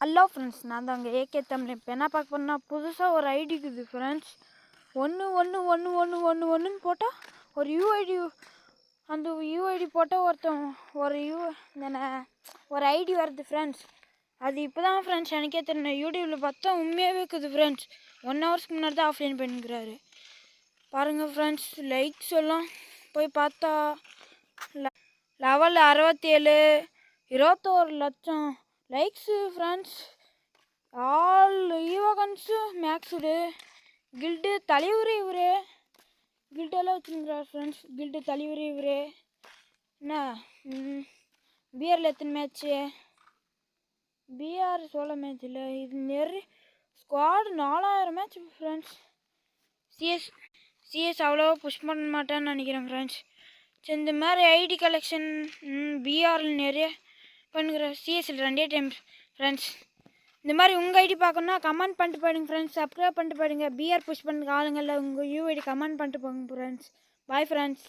Hello friends, நான் தான் அங்கே ஏகே தமிழ். இப்போ என்ன பார்க்க போறேன்னா, புதுசாக ஒரு ஐடி இருக்குது ஃப்ரெண்ட்ஸ். 1 போட்டால் ஒரு யூஐடி, அந்த யூஐடி போட்டால் ஒரு ஐடி வருது ஃப்ரெண்ட்ஸ். அது இப்போ தான் ஃப்ரெண்ட்ஸ் எனக்கே தெரியும். யூடியூப்பில் பார்த்தா உண்மையாகவே இருக்குது ஃப்ரெண்ட்ஸ். 1 ஹவர்ஸ்க்கு முன்னாடி தான் ஆஃப்லைன் பண்ணிக்கிறாரு. பாருங்கள் ஃப்ரெண்ட்ஸ், லைக்ஸ் எல்லாம் போய் பார்த்தா லெவல் 67, 21 லட்சம் லைக்ஸு ஃப்ரெண்ட்ஸ். ஆல் ஈவகன்ஸு மேக்ஸுடு கில்டு தலைவர் இவரே. கில்டெல்லாம் வச்சுருக்கிறார் ஃப்ரெண்ட்ஸ். கில்டு தலைவர் இவரே. என்ன பிஆரில் எத்தனை மேட்ச்சு? பிஆர் சோழ மேட்ச் இல்லை, இது நிறைய ஸ்குவாடு 4000 மேட்ச் ஃப்ரெண்ட்ஸ். சிஎஸ் அவ்வளோவா புஷ் பண்ண மாட்டேன்னு நினைக்கிறேன் ஃப்ரெண்ட்ஸ். சரி, இந்த மாதிரி ஐடி கலெக்ஷன் பிஆரில் நிறைய பண்ணுறேன். சிஎஸ்சில் 2 டைம் ஃப்ரெண்ட்ஸ். இந்த மாதிரி உங்கள் ஐடி பார்க்கணுன்னா கமெண்ட் பண்ணிட்டு போயிடுங்க ஃப்ரெண்ட்ஸ். சப்ஸ்கிரைப் பண்ணிட்டு போயிடுங்க. பிஆர் புஷ் பண்ணுற ஆளுங்களில் உங்கள் யூஐடி கமெண்ட் பண்ணிட்டு போங்க ஃப்ரெண்ட்ஸ். Bye friends.